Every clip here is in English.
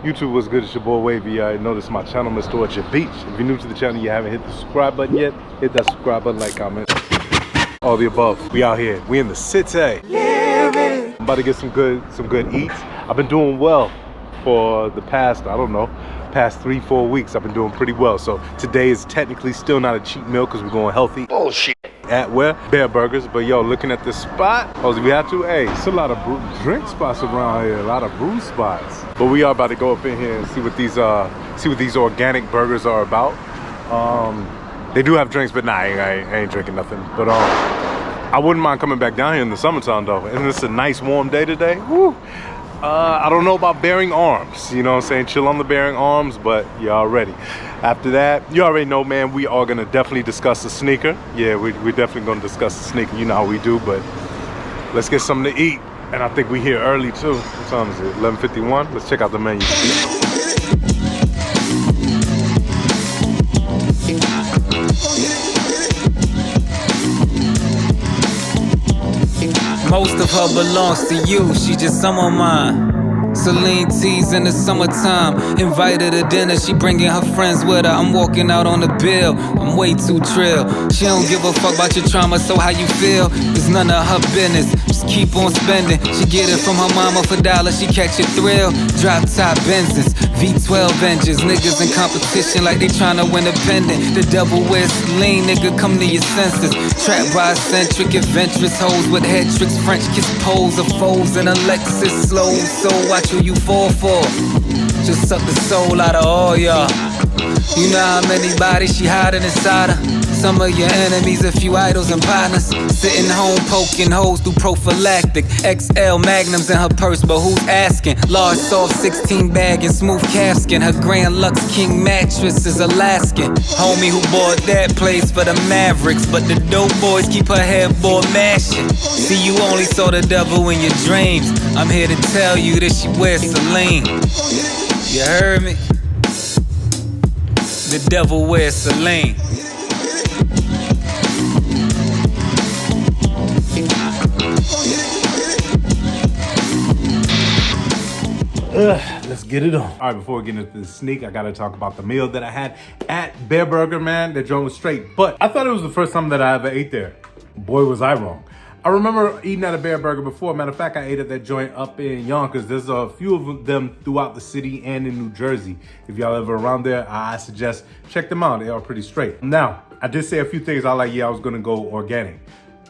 YouTube, what's good? It's your boy Wavy. I noticed my channel, Mr. At Your Beach. If you're new to the channel, you haven't hit the subscribe button yet, hit that subscribe button, like, comment, all the above. We out here. We in the city. Living. I'm about to get some good eats. I've been doing well for the past, I don't know, past 3-4 weeks. I've been doing pretty well. So today is technically still not a cheat meal because we're going healthy. Bullshit. At where? Bear Burgers. But yo, looking at this spot, oh, we have to, hey, it's a lot of drink spots around here, a lot of brew spots. But we are about to go up in here and see what these organic burgers are about. They do have drinks, but nah, I ain't drinking nothing. But I wouldn't mind coming back down here in the summertime though. And it's a nice warm day today. Woo. I don't know about bearing arms, you know what I'm saying? Chill on the bearing arms, but y'all ready. After that, you already know, man, we are gonna definitely discuss the sneaker. Yeah, we're definitely gonna discuss the sneaker. You know how we do, but let's get something to eat. And I think we here early too. What time is it? 11:51. Let's check out the menu. Most of her belongs to you, she just some of mine. Celine teas in the summertime, invited to dinner, she bringing her friends with her. I'm walking out on the bill, I'm way too trill. She don't give a fuck about your trauma, so how you feel is none of her business. Just keep on spending, she get it from her mama for dollars, she catch a thrill. Drop top Benzes, V12 engines, niggas in competition like they tryna win a pendant. The devil wears Celine, nigga, come to your senses. Trapped by eccentric, adventurous hoes with head tricks, French kiss pose of foes and a Lexus slow. So watch who you fall for. Just suck the soul out of all y'all. You know how many bodies she hiding inside her. Some of your enemies, a few idols and partners. Sitting home poking holes through prophylactic. XL magnums in her purse, but who's asking? Large soft 16 bag and smooth calfskin. Her Grand Lux King mattress is Alaskan. Homie who bought that place for the Mavericks, but the dope boys keep her headboard mashing. See, you only saw the devil in your dreams. I'm here to tell you that she wears Celine. You heard me? The devil wears Celine. Let's get it on. All right, before we get into the sneak, I gotta talk about the meal that I had at Bear Burger, man. That joint was straight, but I thought it was the first time that I ever ate there. Boy, was I wrong. I remember eating at a Bear Burger before. Matter of fact, I ate at that joint up in Yonkers. There's a few of them throughout the city and in New Jersey. If y'all ever around there, I suggest check them out. They are pretty straight. Now, I did say a few things. I like, yeah, I was gonna go organic.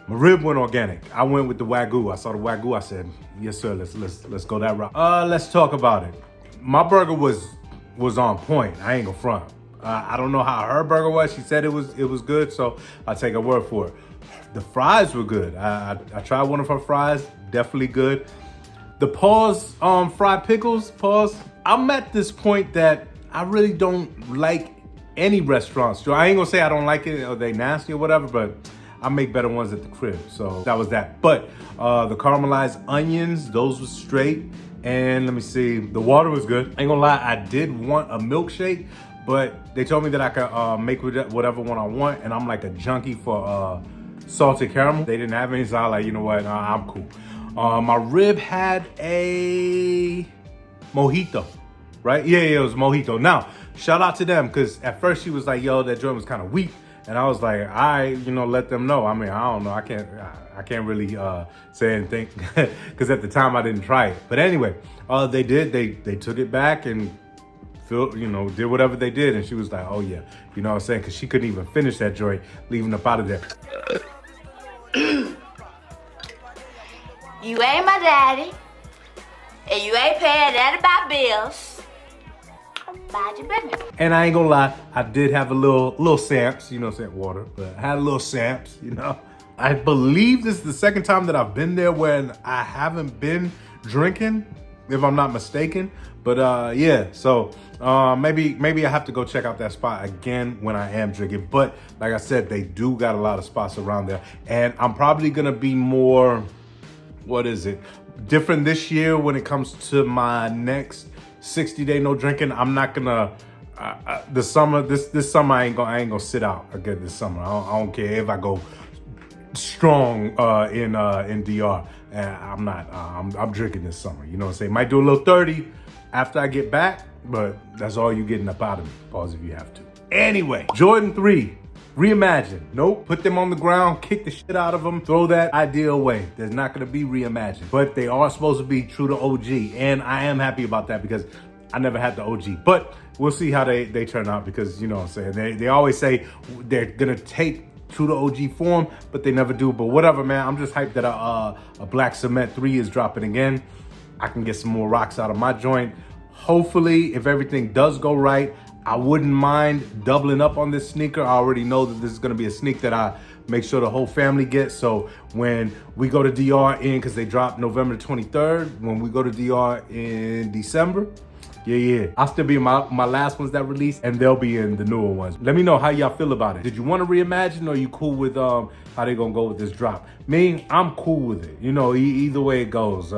My rib went organic. I went with the Wagyu. I saw the Wagyu. I said, yes, sir. Let's go that route. Let's talk about it. My burger was on point. I ain't gonna front. I don't know how her burger was. She said it was good, so I'll take her word for it. The fries were good. I tried one of her fries. Definitely good. The Paws fried pickles. Paws. I'm at this point that I really don't like any restaurants. So I ain't gonna say I don't like it or they nasty or whatever, but I make better ones at the crib, so that was that. But the caramelized onions, those were straight. And let me see, the water was good. Ain't gonna lie, I did want a milkshake, but they told me that I could make whatever one I want, and I'm like a junkie for salted caramel. They didn't have any, so I was like, you know what, I'm cool. My rib had a mojito, right? Yeah, it was mojito. Now, shout out to them, because at first she was like, yo, that joint was kind of weak. And I was like, let them know. I mean, I don't know. I can't really say anything because at the time I didn't try it. But anyway, they did. They took it back and did whatever they did. And she was like, oh yeah, you know what I'm saying? Because she couldn't even finish that joint, leaving up out of there. You ain't my daddy, and you ain't paying none of my bills. Mind your business. And I ain't gonna lie, I did have a little samps, you know, water, but I had a little samps, you know. I believe this is the second time that I've been there when I haven't been drinking, if I'm not mistaken. But yeah, so maybe I have to go check out that spot again when I am drinking. But like I said, they do got a lot of spots around there, and I'm probably gonna be more, different this year when it comes to my next 60-day no drinking. I'm not gonna this summer I ain't gonna sit out again this summer. I don't care if I go strong in DR. And I'm not. I'm drinking this summer. You know what I'm saying? Might do a little 30, after I get back, but that's all you getting up out of me. Pause if you have to. Anyway, Jordan 3. Reimagined. Nope. Put them on the ground, kick the shit out of them, throw that idea away. There's not going to be reimagined. But they are supposed to be true to OG. And I am happy about that because I never had the OG. But we'll see how they turn out because, you know what I'm saying, they always say they're going to take true to OG form, but they never do. But whatever, man. I'm just hyped that a Black Cement 3 is dropping again. I can get some more rocks out of my joint. Hopefully, if everything does go right, I wouldn't mind doubling up on this sneaker. I already know that this is gonna be a sneak that I make sure the whole family gets. So when we go to DR because they drop November 23rd, when we go to DR in December, yeah. I'll still be in my last ones that release, and they'll be in the newer ones. Let me know how y'all feel about it. Did you want to reimagine, or are you cool with how they gonna go with this drop? Me, I'm cool with it. You know, either way it goes.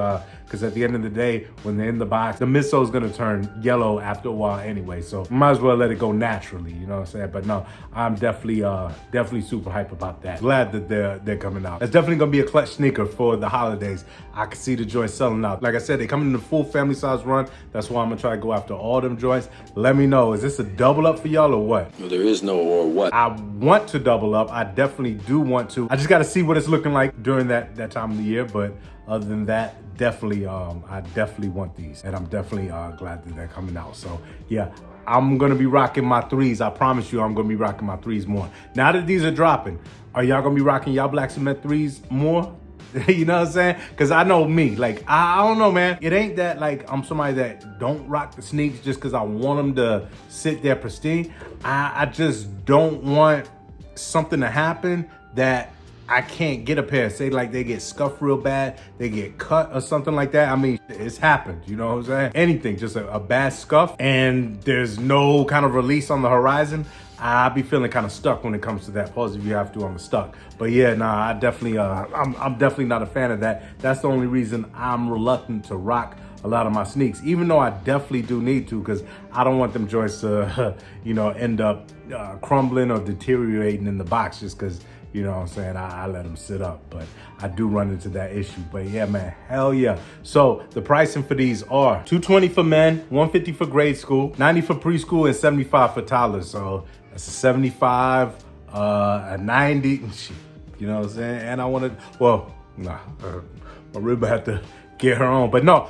Because at the end of the day, when they're in the box, the midsole is gonna turn yellow after a while anyway. So might as well let it go naturally. You know what I'm saying? But no, I'm definitely super hype about that. Glad that they're coming out. It's definitely gonna be a clutch sneaker for the holidays. I can see the joints selling out. Like I said, they come in the full family size run. That's why I'm gonna try to go after all them joints. Let me know, is this a double up for y'all or what? Well, there is no or what. I want to double up. I definitely do want to. I just gotta see what it's looking like during that time of the year. But other than that, definitely, I definitely want these, and I'm definitely glad that they're coming out. So yeah, I'm gonna be rocking my 3s. I promise you, I'm gonna be rocking my 3s more. Now that these are dropping, are y'all gonna be rocking y'all Black Cement 3s more? You know what I'm saying? Because I know me, like, I don't know, man. It ain't that, like, I'm somebody that don't rock the sneaks just because I want them to sit there pristine. I just don't want something to happen that I can't get a pair. Say like they get scuffed real bad, they get cut or something like that. I mean, it's happened, you know what I'm saying? Anything, just a bad scuff and there's no kind of release on the horizon. I'll be feeling kind of stuck when it comes to that. Pause if you have to, I'm stuck. But yeah, nah, I definitely, I'm definitely not a fan of that. That's the only reason I'm reluctant to rock a lot of my sneaks, even though I definitely do need to, because I don't want them joints to, you know, end up crumbling or deteriorating in the box just because, you know what I'm saying, I let them sit up. But I do run into that issue. But yeah, man, hell yeah. So the pricing for these are $220 for men, $150 for grade school, $90 for preschool, and $75 for toddlers. So that's a $75, a $90, you know what I'm saying? And I wanted, well, nah, my rib had to get her on. But no,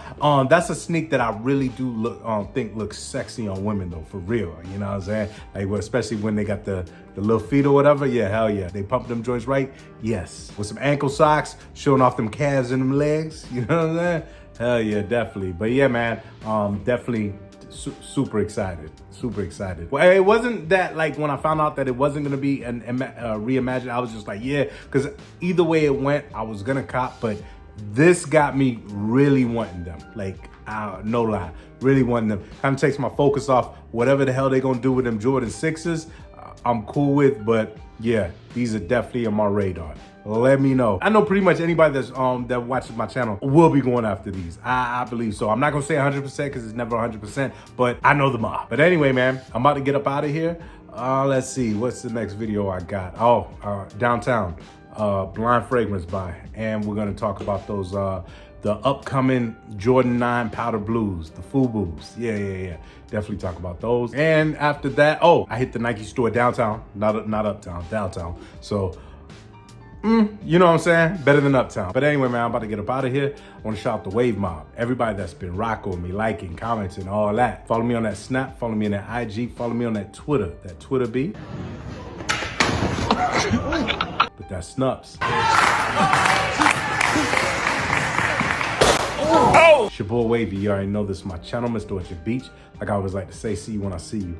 that's a sneak that I really do think looks sexy on women though, for real. You know what I'm saying? Like, well, especially when they got the little feet or whatever. Yeah, hell yeah. They pump them joints right? Yes. With some ankle socks, showing off them calves and them legs. You know what I'm saying? Hell yeah, definitely. But yeah, man, definitely super excited. Super excited. Well, it wasn't that, like, when I found out that it wasn't gonna be an reimagined, I was just like, yeah, because either way it went, I was gonna cop, but this got me really wanting them. Like, no lie, really wanting them. Kind of takes my focus off whatever the hell they gonna do with them Jordan 6s. I'm cool with, but yeah, these are definitely on my radar. Let me know. I know pretty much anybody that's that watches my channel will be going after these. I believe so. I'm not gonna say 100% because it's never 100%, but I know them all. But anyway, man, I'm about to get up out of here. Let's see, what's the next video I got? Oh, downtown. Blind Fragrance buy, and we're gonna talk about those the upcoming Jordan 9 powder blues, the FUBUs. Yeah, definitely talk about those. And after that, oh, I hit the Nike store downtown, not uptown, downtown. So you know what I'm saying, better than uptown. But anyway, man, I'm about to get up out of here. I want to shout out the Wave Mob, everybody that's been rocking with me, liking, commenting, all that. Follow me on that Snap, follow me on that IG, follow me on that Twitter be. But that's Snups. Oh! It's your boy Wavy. You already know this is my channel, Mr. Orchard Beach. Like I always like to say, see you when I see you.